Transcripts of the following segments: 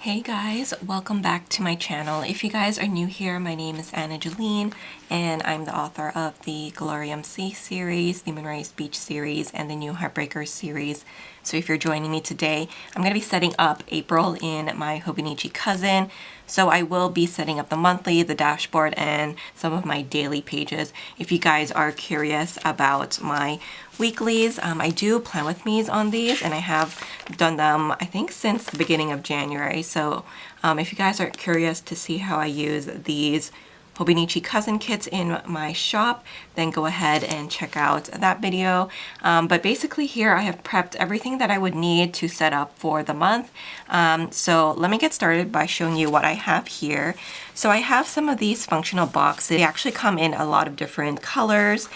Hey guys, welcome back to my channel. If you guys are new here, my name is Jolene and I'm the author of the Galarium Sea series, the MOONRISE Beach series, and the New Heartbreakers series. So if you're joining me today, I'm going to be setting up April in my Hobonichi cousin. So I will be setting up the monthly, the dashboard, and some of my daily pages. If you guys are curious about my weeklies, I do plan with me's on these, and I have done them, I think, since the beginning of January. So if you guys are curious to see how I use these Hobonichi cousin kits in my shop, then go ahead and check out that video. But basically here I have prepped everything that I would need to set up for the month. So let me get started by showing you what I have here. So I have some of these functional boxes. They actually come in a lot of different colors.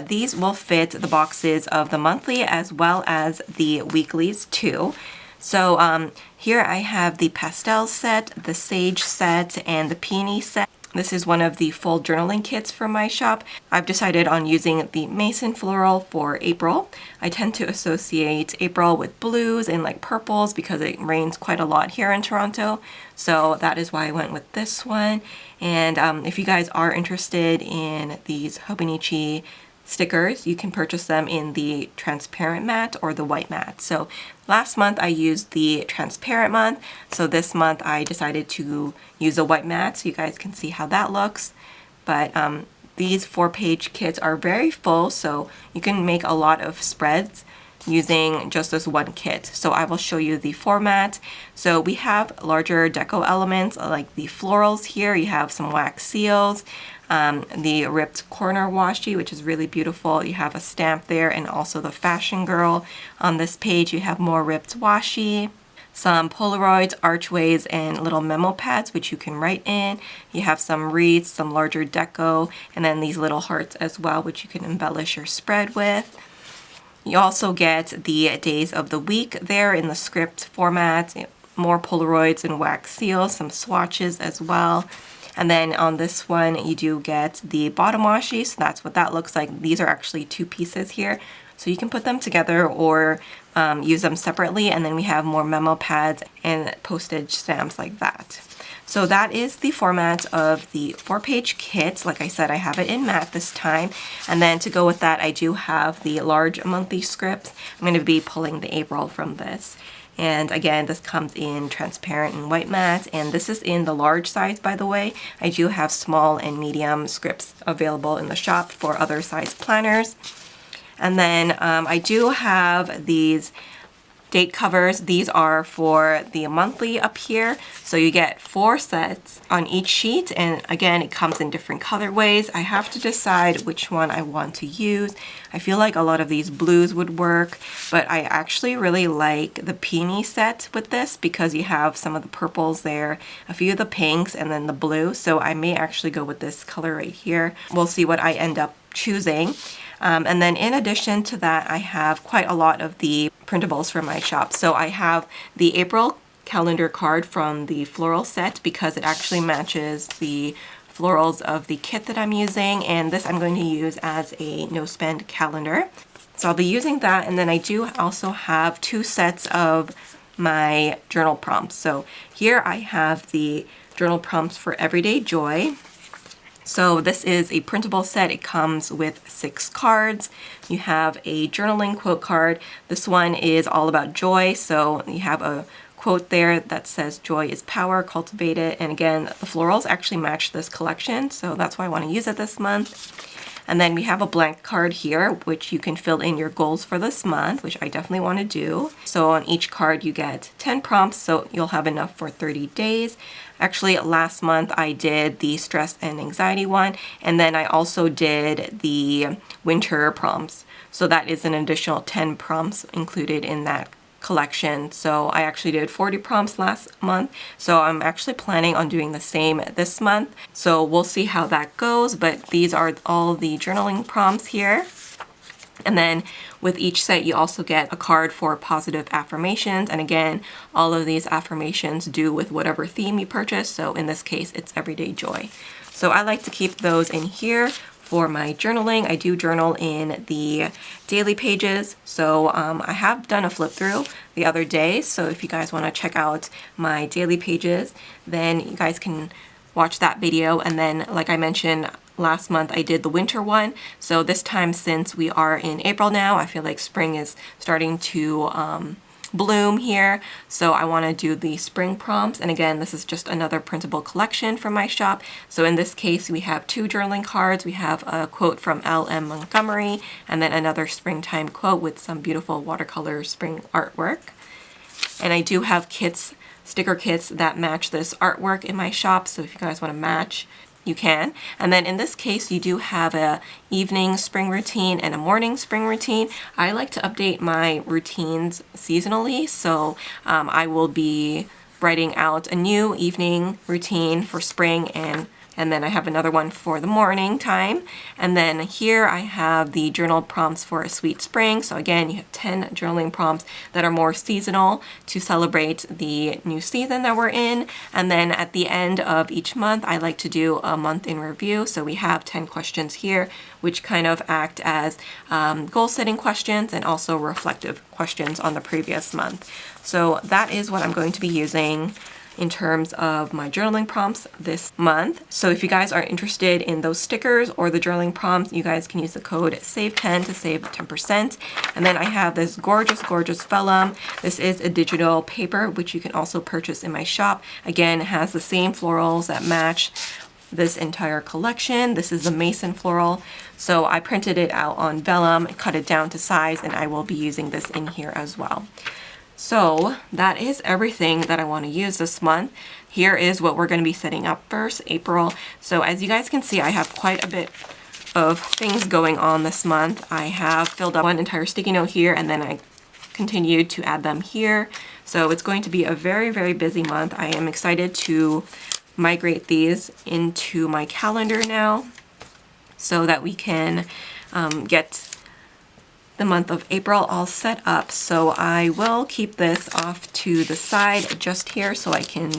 These will fit the boxes of the monthly as well as the weeklies too. So here I have the pastel set, the sage set, and the peony set. This is one of the full journaling kits from my shop. I've decided on using the Mason floral for April. I tend to associate April with blues and like purples because it rains quite a lot here in Toronto. So that is why I went with this one. And if you guys are interested in these Hobonichi stickers, you can purchase them in the transparent matte or the white matte. So last month I used the transparent month, so this month I decided to use a white matte so you guys can see how that looks. But these 4-page kits are very full, so you can make a lot of spreads using just this one kit. So I will show you the format. So we have larger deco elements like the florals here. You have some wax seals, the ripped corner washi, which is really beautiful. You have a stamp there, and also the fashion girl. On this page you have more ripped washi, some Polaroids, archways, and little memo pads which you can write in. You have some wreaths, some larger deco, and then these little hearts as well, which you can embellish your spread with. You also get the days of the week there in the script format, more Polaroids and wax seals, some swatches as well. And then on this one, you do get the bottom washi, so that's what that looks like. These are actually 2 pieces here, so you can put them together or use them separately. And then we have more memo pads and postage stamps like that. So that is the format of the 4-page kit. Like I said, I have it in matte this time. And then to go with that, I do have the large monthly scripts. I'm going to be pulling the April from this. And again, this comes in transparent and white matte, and this is in the large size, by the way. I do have small and medium scripts available in the shop for other size planners. And then I do have these date covers. These are for the monthly up here. So you get 4 sets on each sheet, and again, it comes in different colorways. I have to decide which one I want to use. I feel like a lot of these blues would work, but I actually really like the peony set with this because you have some of the purples there, a few of the pinks, and then the blue. So I may actually go with this color right here. We'll see what I end up choosing. And then in addition to that, I have quite a lot of the printables from my shop. So I have the April calendar card from the floral set because it actually matches the florals of the kit that I'm using, and this I'm going to use as a no-spend calendar. So I'll be using that, and then I do also have 2 sets of my journal prompts. So here I have the journal prompts for Everyday Joy. So this is a printable set. It comes with 6 cards. You have a journaling quote card. This one is all about joy. So you have a quote there that says joy is power, cultivate it. And again, the florals actually match this collection, so that's why I want to use it this month. And then we have a blank card here, which you can fill in your goals for this month, which I definitely want to do. So on each card you get 10 prompts, so you'll have enough for 30 days. Actually, last month I did the stress and anxiety one, and then I also did the winter prompts. So that is an additional 10 prompts included in that collection. So I actually did 40 prompts last month, so I'm actually planning on doing the same this month. So we'll see how that goes, but these are all the journaling prompts here. And then with each set you also get a card for positive affirmations, and again, all of these affirmations do with whatever theme you purchase. So in this case it's Everyday Joy. So I like to keep those in here for my journaling. I do journal in the daily pages, so I have done a flip through the other day, so if you guys want to check out my daily pages, then you guys can watch that video. And then, like I mentioned last month, I did the winter one, so this time, since we are in April now, I feel like spring is starting to bloom here, so I want to do the spring prompts. And again, this is just another printable collection from my shop. So in this case, we have 2 journaling cards. We have a quote from L.M. Montgomery, and then another springtime quote with some beautiful watercolor spring artwork. And I do have kits, sticker kits that match this artwork in my shop, so if you guys want to match, you can. And then in this case, you do have a evening spring routine and a morning spring routine. I like to update my routines seasonally, so I will be writing out a new evening routine for spring, and then I have another one for the morning time. And then here I have the journal prompts for a sweet spring. So again, you have 10 journaling prompts that are more seasonal to celebrate the new season that we're in. And then at the end of each month, I like to do a month in review. So we have 10 questions here, which kind of act as goal setting questions and also reflective questions on the previous month. So that is what I'm going to be using in terms of my journaling prompts this month. So if you guys are interested in those stickers or the journaling prompts, you guys can use the code SAVE10 to save 10%. And then I have this gorgeous, gorgeous vellum. This is a digital paper, which you can also purchase in my shop. Again, it has the same florals that match this entire collection. This is the Mason floral. So I printed it out on vellum, cut it down to size, and I will be using this in here as well. So that is everything that I want to use this month. Here is what we're going to be setting up first, April. So as you guys can see, I have quite a bit of things going on this month. I have filled up one entire sticky note here, and then I continued to add them here. So it's going to be a very, very busy month. I am excited to migrate these into my calendar now so that we can get the month of April all set up. So I will keep this off to the side just here so I can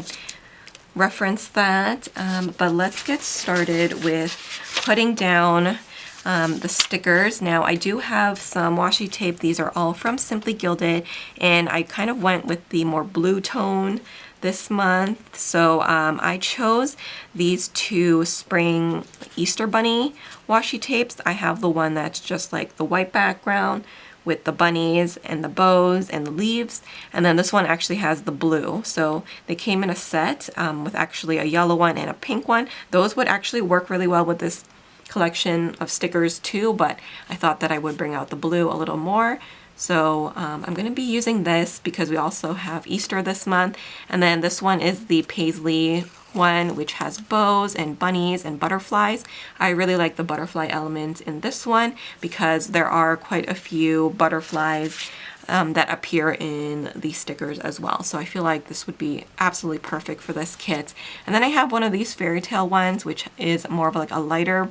reference that. But let's get started with putting down the stickers. Now I do have some washi tape. These are all from Simply Gilded, and I kind of went with the more blue tone this month. So I chose these 2 spring Easter bunny washi tapes. I have the one that's just like the white background with the bunnies and the bows and the leaves, and then this one actually has the blue. So they came in a set with actually a yellow one and a pink one. Those would actually work really well with this collection of stickers too, but I thought that I would bring out the blue a little more. So I'm going to be using this because we also have Easter this month. And then this one is the Paisley one, which has bows and bunnies and butterflies. I really like the butterfly element in this one because there are quite a few butterflies that appear in these stickers as well. So I feel like this would be absolutely perfect for this kit. And then I have one of these fairy tale ones, which is more of like a lighter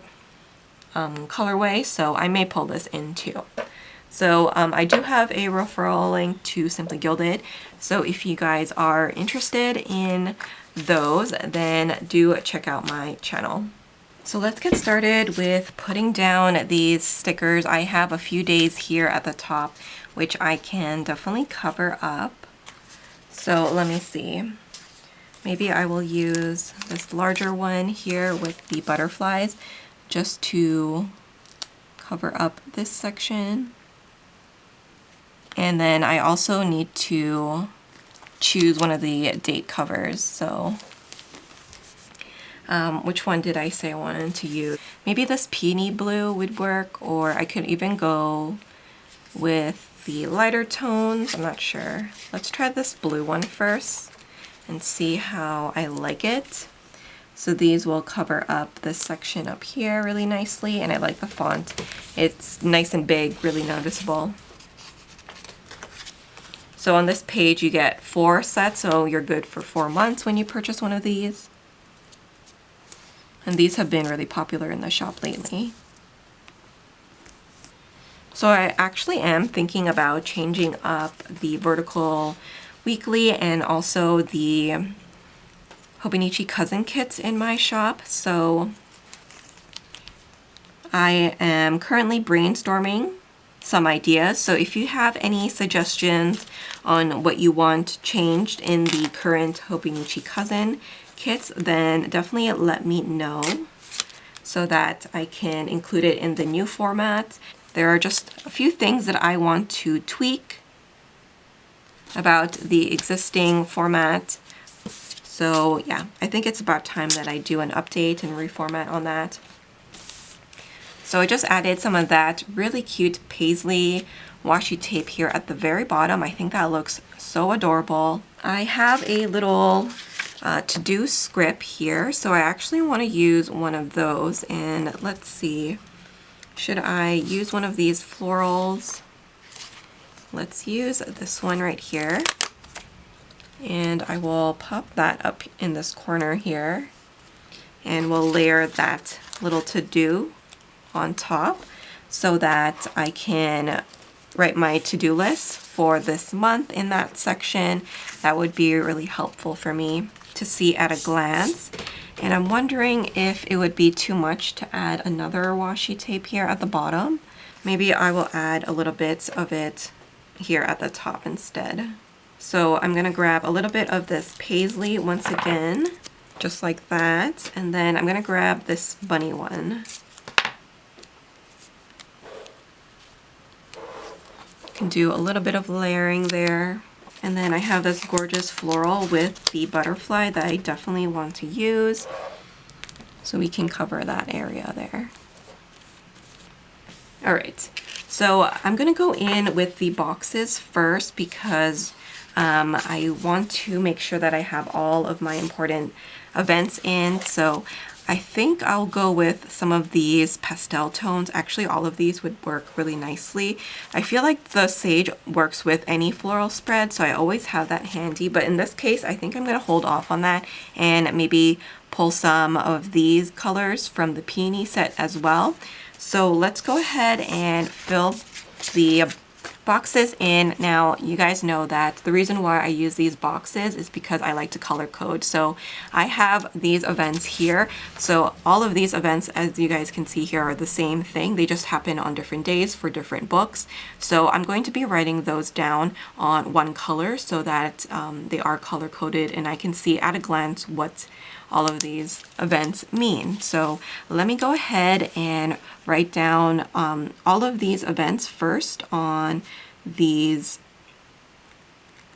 colorway. So I may pull this in too. So I do have a referral link to Simply Gilded. So if you guys are interested in those, then do check out my channel. So let's get started with putting down these stickers. I have a few days here at the top, which I can definitely cover up. So let me see. Maybe I will use this larger one here with the butterflies just to cover up this section. And then I also need to choose one of the date covers. So which one did I say I wanted to use? Maybe this peony blue would work, or I could even go with the lighter tones. I'm not sure. Let's try this blue one first and see how I like it. So these will cover up this section up here really nicely, and I like the font. It's nice and big, really noticeable. So on this page you get 4 sets, so you're good for 4 months when you purchase one of these. And these have been really popular in the shop lately. So I actually am thinking about changing up the vertical weekly and also the Hobonichi cousin kits in my shop. So I am currently brainstorming some ideas, so if you have any suggestions on what you want changed in the current Hobonichi Cousin kits, then definitely let me know so that I can include it in the new format. There are just a few things that I want to tweak about the existing format. So yeah, I think it's about time that I do an update and reformat on that. So I just added some of that really cute paisley washi tape here at the very bottom. I think that looks so adorable. I have a little to-do script here, so I actually want to use one of those. And let's see, should I use one of these florals? Let's use this one right here. And I will pop that up in this corner here. And we'll layer that little to-do on top so that I can write my to-do list for this month in that section. That would be really helpful for me to see at a glance. And I'm wondering if it would be too much to add another washi tape here at the bottom. Maybe I will add a little bit of it here at the top instead. So I'm gonna grab a little bit of this paisley once again, just like that. And then I'm gonna grab this bunny one. Can do a little bit of layering there. And then I have this gorgeous floral with the butterfly that I definitely want to use. So we can cover that area there. All right, so I'm gonna go in with the boxes first because I want to make sure that I have all of my important events in. So I think I'll go with some of these pastel tones. Actually, all of these would work really nicely. I feel like the sage works with any floral spread, so I always have that handy. But in this case, I think I'm going to hold off on that and maybe pull some of these colors from the peony set as well. So let's go ahead and fill the boxes in. Now, you guys know that the reason why I use these boxes is because I like to color code. So I have these events here. So all of these events, as you guys can see here, are the same thing. They just happen on different days for different books. So I'm going to be writing those down on one color so that they are color coded and I can see at a glance what all of these events mean. So let me go ahead and write down all of these events first on these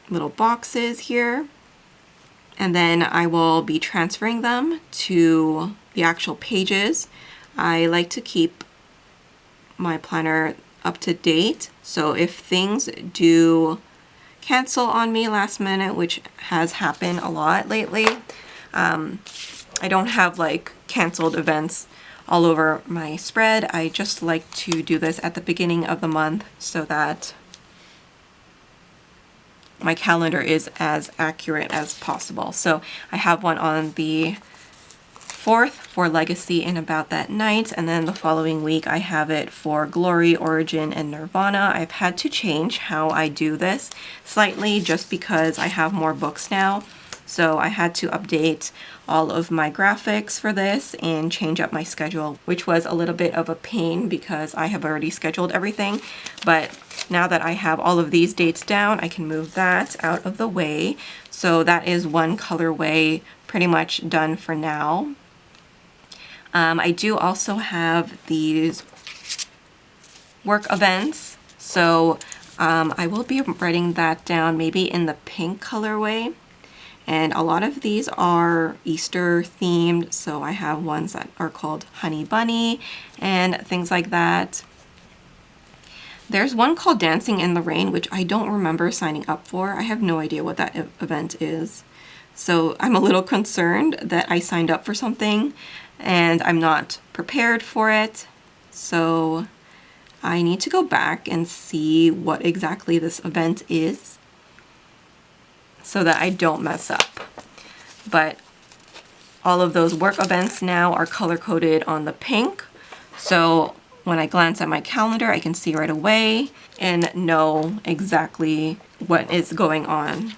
little boxes here, and then I will be transferring them to the actual pages. I like to keep my planner up to date, so if things do cancel on me last minute, which has happened a lot lately, I don't have like canceled events all over my spread. I just like to do this at the beginning of the month so that my calendar is as accurate as possible. So I have one on the 4th for Legacy and About That Night, and then the following week I have it for Glory, Origin, and Nirvana. I've had to change how I do this slightly just because I have more books now. So I had to update all of my graphics for this and change up my schedule, which was a little bit of a pain because I have already scheduled everything. But now that I have all of these dates down, I can move that out of the way. So that is one colorway pretty much done for now. I do also have these work events. So I will be writing that down maybe in the pink colorway. And a lot of these are Easter themed, so I have ones that are called Honey Bunny and things like that. There's one called Dancing in the Rain, which I don't remember signing up for. I have no idea what that event is. So I'm a little concerned that I signed up for something and I'm not prepared for it. So I need to go back and see what exactly this event is, so that I don't mess up. But all of those work events now are color coded on the pink. So when I glance at my calendar, I can see right away and know exactly what is going on.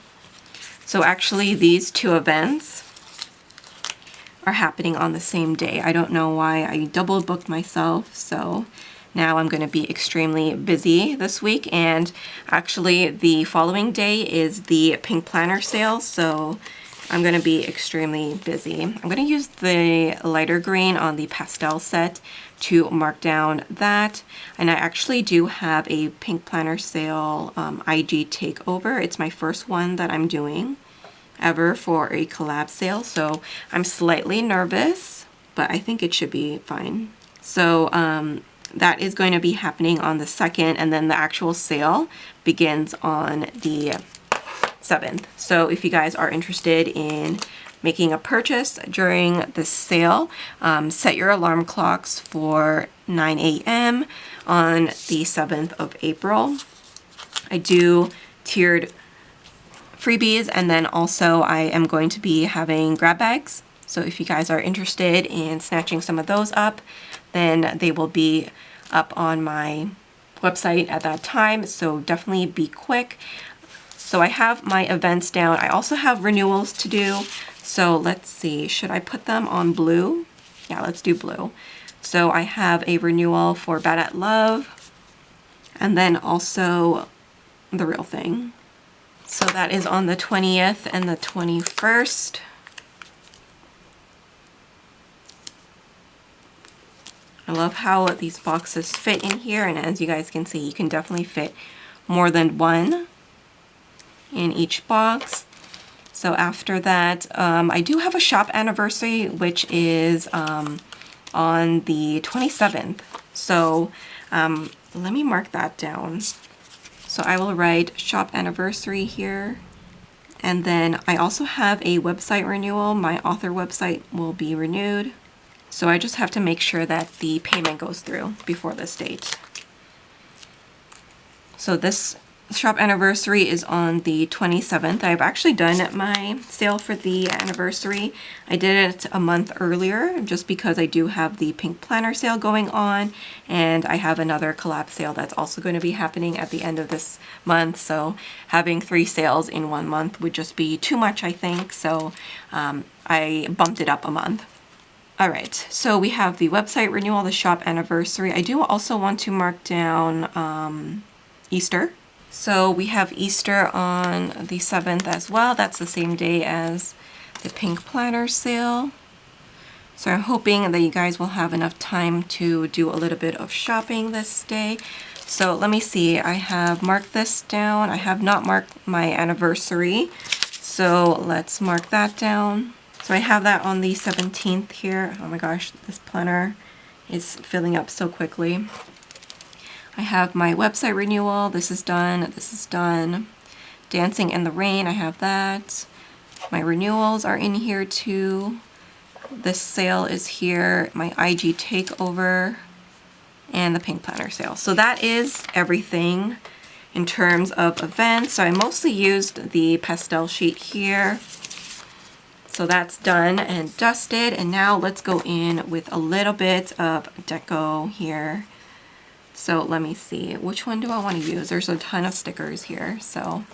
So actually these two events are happening on the same day. I don't know why I double booked myself, so now I'm going to be extremely busy this week. And actually the following day is the pink planner sale, so I'm going to be extremely busy. I'm going to use the lighter green on the pastel set to mark down that. And I actually do have a pink planner sale IG takeover. It's my first one that I'm doing ever for a collab sale, so I'm slightly nervous, but I think it should be fine. So that is going to be happening on the 2nd, and then the actual sale begins on the 7th. So if you guys are interested in making a purchase during the sale, set your alarm clocks for 9 a.m. on the 7th of April. I do tiered freebies, and then also I am going to be having grab bags. So if you guys are interested in snatching some of those up, then they will be up on my website at that time. So definitely be quick. So I have my events down. I also have renewals to do. So let's see, should I put them on blue? Yeah, let's do blue. So I have a renewal for Bad at Love, and then also The Real Thing. So that is on the 20th and the 21st. I love how these boxes fit in here, and as you guys can see, you can definitely fit more than one in each box. So after that, I do have a shop anniversary, which is on the 27th. So let me mark that down. So I will write shop anniversary here. And then I also have a website renewal. My author website will be renewed. So I just have to make sure that the payment goes through before this date. So this shop anniversary is on the 27th. I've actually done my sale for the anniversary. I did it a month earlier just because I do have the pink planner sale going on, and I have another collab sale that's also going to be happening at the end of this month. So having 3 sales in 1 month would just be too much, I think. So I bumped it up a month. All right, so we have the website renewal, the shop anniversary. I do also want to mark down Easter. So we have Easter on the 7th as well. That's the same day as the pink planner sale. So I'm hoping that you guys will have enough time to do a little bit of shopping this day. So let me see, I have marked this down. I have not marked my anniversary. So let's mark that down. So I have that on the 17th here. Oh my gosh, this planner is filling up so quickly. I have my website renewal. This is done. This is done. Dancing in the Rain, I have that. My renewals are in here too. This sale is here. My IG takeover and the pink planner sale. So that is everything in terms of events. So I mostly used the pastel sheet here. So that's done and dusted. And now let's go in with a little bit of deco here. So let me see, which one do I want to use? There's a ton of stickers here, so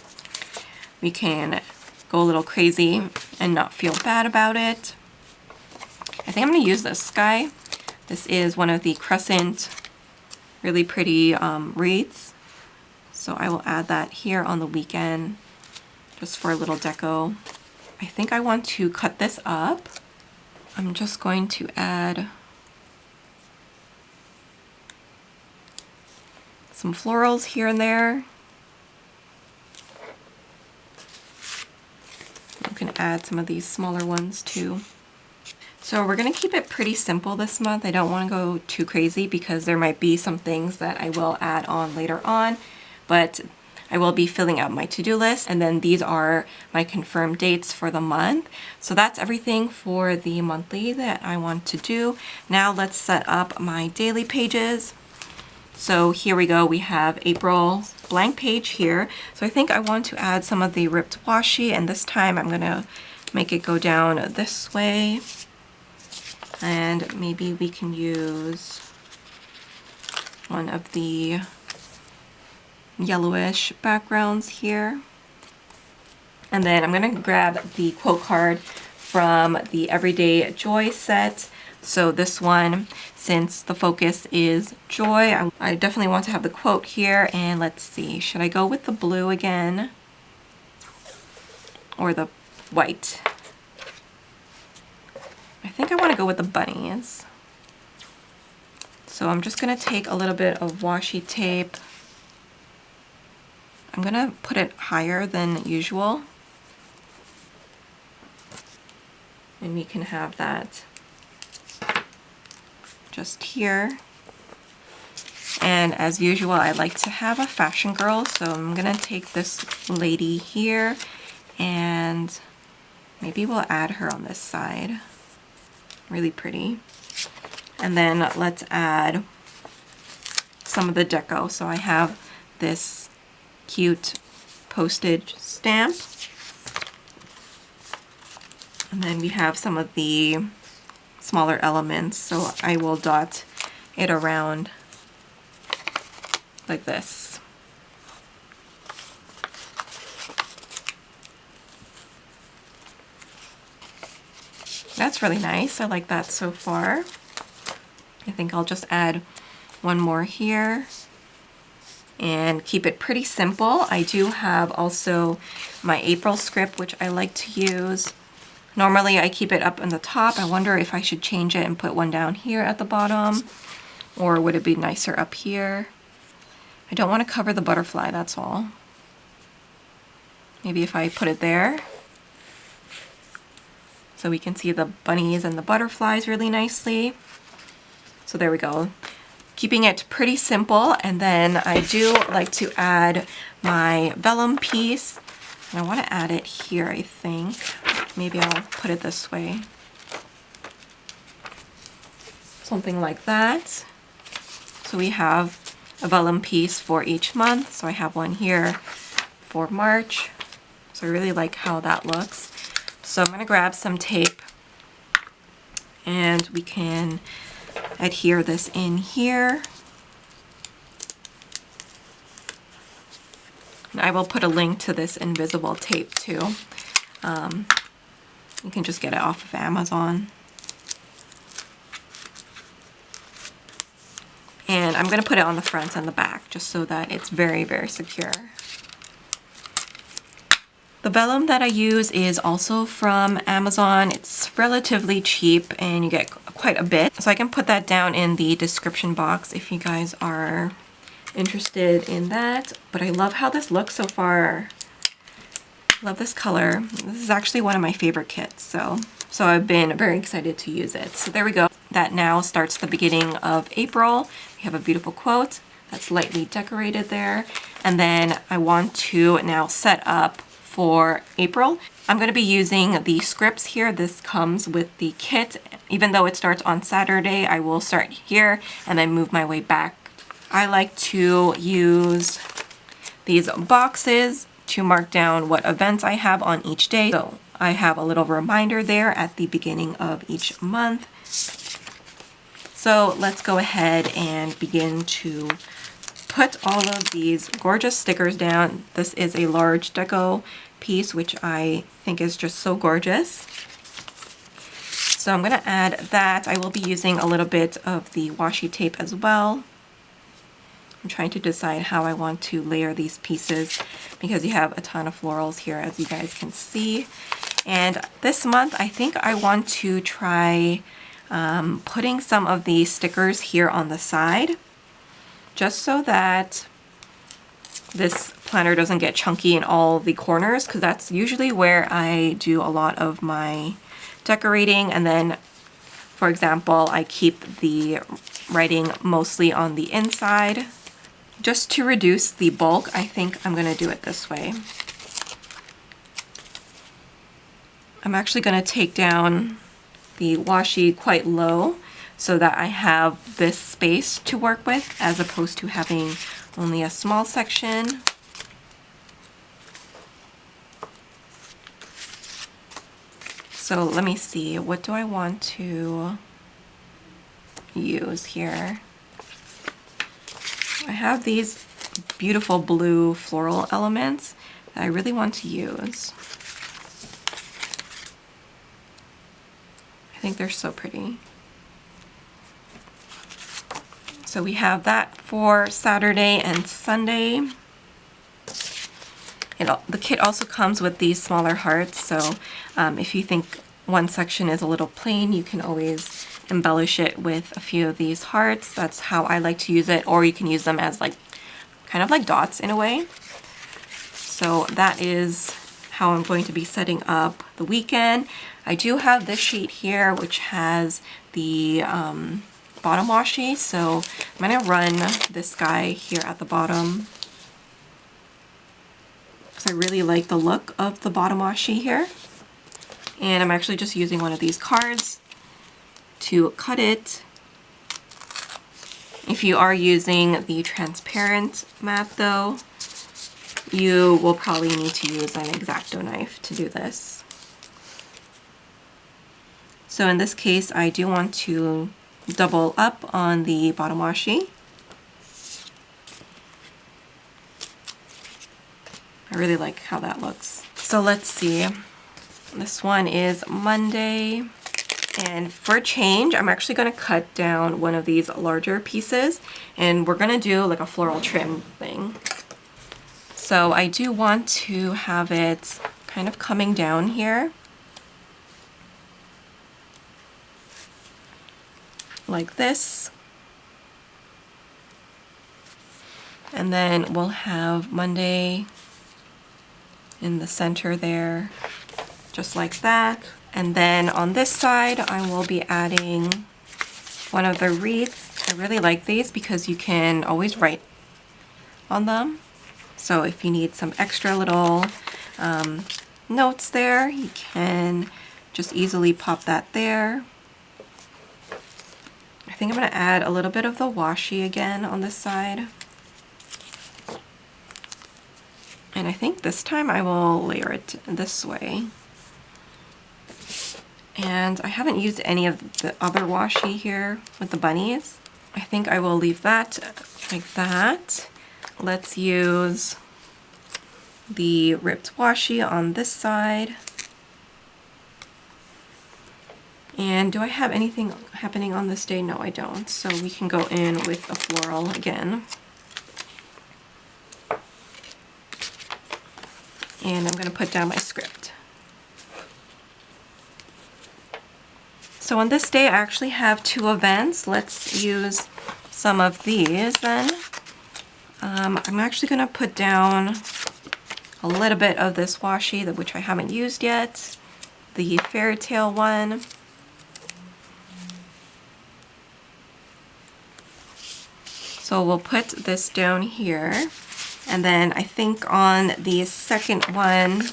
we can go a little crazy and not feel bad about it. I think I'm going to use this guy. This is one of the Crescent really pretty wreaths. So I will add that here on the weekend just for a little deco. I think I want to cut this up. I'm just going to add some florals here and there. You can add some of these smaller ones too. So we're going to keep it pretty simple this month. I don't want to go too crazy because there might be some things that I will add on later on, but I will be filling out my to-do list, and then these are my confirmed dates for the month. So that's everything for the monthly that I want to do. Now let's set up my daily pages. So here we go, we have April's blank page here. So I think I want to add some of the ripped washi, and this time I'm gonna make it go down this way. And maybe we can use one of the yellowish backgrounds here. And then I'm gonna grab the quote card from the Everyday Joy set. So this one, since the focus is joy, I definitely want to have the quote here. And let's see, should I go with the blue again or the white? I think I want to go with the bunnies. So I'm just going to take a little bit of washi tape. I'm going to put it higher than usual. And we can have that just here. And as usual, I like to have a fashion girl, so I'm gonna take this lady here and maybe we'll add her on this side. Really pretty. And then let's add some of the deco. So I have this cute postage stamp. And then we have some of the smaller elements, so I will dot it around like this. That's really nice. I like that so far. I think I'll just add one more here and keep it pretty simple. I do have also my April script, which I like to use. Normally I keep it up on the top. I wonder if I should change it and put one down here at the bottom, or would it be nicer up here? I don't want to cover the butterfly, that's all. Maybe if I put it there, so we can see the bunnies and the butterflies really nicely. So there we go. Keeping it pretty simple, and then I do like to add my vellum piece. And I want to add it here, I think. Maybe I'll put it this way. Something like that. So we have a vellum piece for each month. So I have one here for March. So I really like how that looks. So I'm going to grab some tape and we can adhere this in here. And I will put a link to this invisible tape too. You can just get it off of Amazon. And I'm going to put it on the front and the back just so that it's very, very secure. The vellum that I use is also from Amazon. It's relatively cheap and you get quite a bit. So I can put that down in the description box if you guys are interested in that. But I love how this looks so far. Love this color. This is actually one of my favorite kits, so I've been very excited to use it. So there we go. That now starts the beginning of April. We have a beautiful quote that's lightly decorated there. And then I want to now set up for April. I'm going to be using the scripts here. This comes with the kit. Even though it starts on Saturday, I will start here and then move my way back. I like to use these boxes to mark down what events I have on each day. So I have a little reminder there at the beginning of each month. So let's go ahead and begin to put all of these gorgeous stickers down. This is a large deco piece, which I think is just so gorgeous. So I'm going to add that. I will be using a little bit of the washi tape as well. I'm trying to decide how I want to layer these pieces because you have a ton of florals here, as you guys can see. And this month, I think I want to try putting some of these stickers here on the side, just so that this planner doesn't get chunky in all the corners, because that's usually where I do a lot of my decorating. And then, for example, I keep the writing mostly on the inside. Just to reduce the bulk, I think I'm going to do it this way. I'm actually going to take down the washi quite low so that I have this space to work with, as opposed to having only a small section. So let me see, what do I want to use here? I have these beautiful blue floral elements that I really want to use. think they're so pretty. So we have that for Saturday and Sunday. The kit also comes with these smaller hearts, so if you think one section is a little plain, you can always embellish it with a few of these hearts. That's how I like to use it, or you can use them as like kind of like dots in a way. So that is how I'm going to be setting up the weekend. I do have this sheet here which has the bottom washi, so I'm going to run this guy here at the bottom because I really like the look of the bottom washi here. And I'm actually just using one of these cards to cut it. If you are using the transparent mat though, you will probably need to use an X-Acto knife to do this. So in this case, I do want to double up on the bottom washi. I really like how that looks. So let's see. This one is Monday. And for a change, I'm actually going to cut down one of these larger pieces, and we're going to do like a floral trim thing. So I do want to have it kind of coming down here, like this. And then we'll have Monday in the center there, just like that. And then on this side, I will be adding one of the wreaths. I really like these because you can always write on them. So if you need some extra little notes there, you can just easily pop that there. I think I'm going to add a little bit of the washi again on this side. And I think this time I will layer it this way. And I haven't used any of the other washi here with the bunnies. I think I will leave that like that. Let's use the ripped washi on this side. And do I have anything happening on this day? No, I don't. So we can go in with a floral again. And I'm going to put down my script. So on this day, I actually have 2 events. Let's use some of these then. I'm actually going to put down a little bit of this washi, which I haven't used yet, the fairy tale one. So we'll put this down here. And then I think on the second one,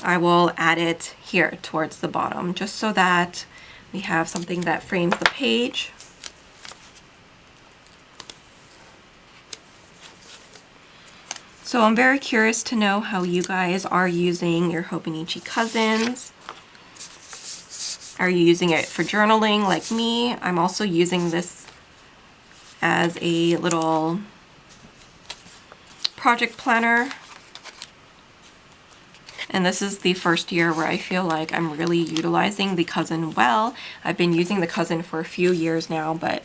I will add it here towards the bottom, just so that we have something that frames the page. So I'm very curious to know how you guys are using your Hobonichi cousins. Are you using it for journaling like me? I'm also using this as a little project planner. And this is the first year where I feel like I'm really utilizing the cousin well. I've been using the cousin for a few years now, but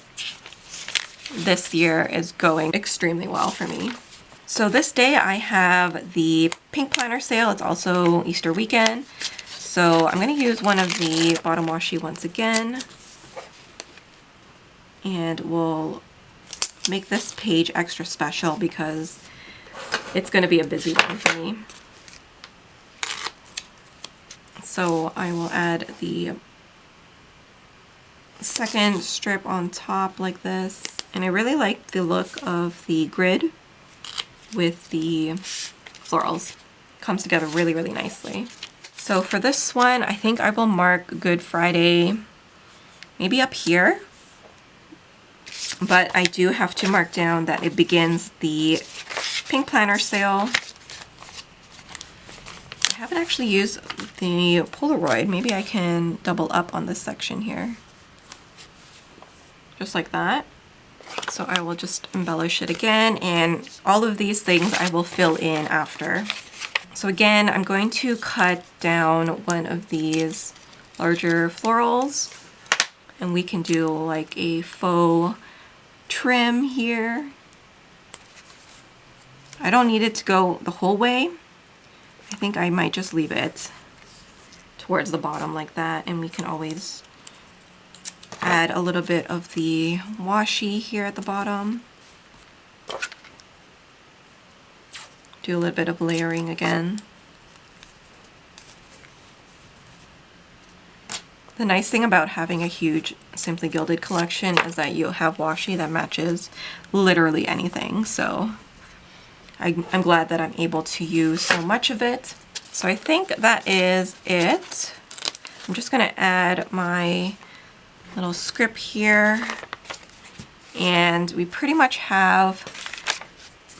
this year is going extremely well for me. So this day I have the pink planner sale. It's also Easter weekend. So I'm going to use one of the bottom washi once again. And we'll make this page extra special because it's going to be a busy one for me. So I will add the second strip on top like this. And I really like the look of the grid with the florals. Comes together really, really nicely. So for this one, I think I will mark Good Friday maybe up here. But I do have to mark down that it begins the pink planner sale. I haven't actually used the Polaroid. Maybe I can double up on this section here. Just like that. So I will just embellish it again, and all of these things I will fill in after. So again, I'm going to cut down one of these larger florals. And we can do like a faux trim here. I don't need it to go the whole way. I think I might just leave it towards the bottom like that, and we can always add a little bit of the washi here at the bottom. Do a little bit of layering again. The nice thing about having a huge Simply Gilded collection is that you have washi that matches literally anything. So I'm glad that I'm able to use so much of it. So I think that is it. I'm just gonna add my little script here, and we pretty much have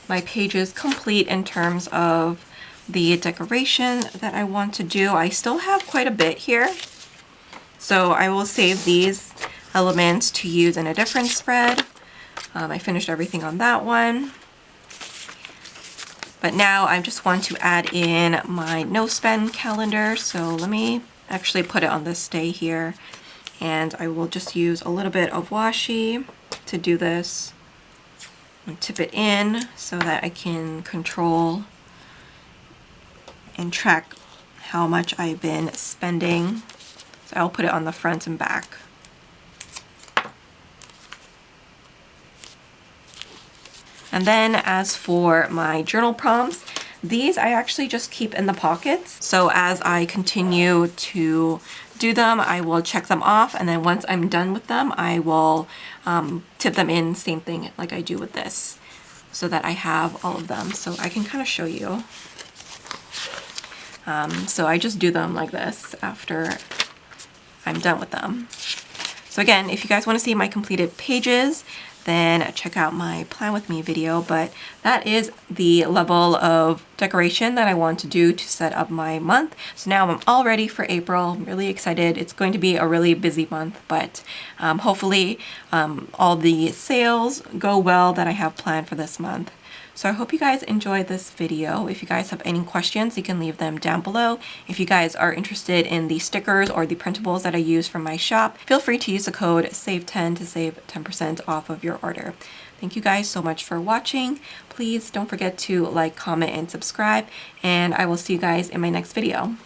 my pages complete in terms of the decoration that I want to do. I still have quite a bit here, so I will save these elements to use in a different spread. I finished everything on that one. But now I just want to add in my no spend calendar. So let me actually put it on this day here. And I will just use a little bit of washi to do this. And tip it in so that I can control and track how much I've been spending. So I'll put it on the front and back. And then as for my journal prompts, these I actually just keep in the pockets. So as I continue to do them, I will check them off, and then once I'm done with them, I will tip them in, same thing like I do with this, so that I have all of them. So I can kind of show you. So I just do them like this after I'm done with them. So again, if you guys want to see my completed pages, then check out my Plan With Me video, but that is the level of decoration that I want to do to set up my month. So now I'm all ready for April. I'm really excited. It's going to be a really busy month, but hopefully all the sales go well that I have planned for this month. So I hope you guys enjoyed this video. If you guys have any questions, you can leave them down below. If you guys are interested in the stickers or the printables that I use from my shop, feel free to use the code SAVE10 to save 10% off of your order. Thank you guys so much for watching. Please don't forget to like, comment, and subscribe, and I will see you guys in my next video.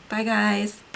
Bye guys!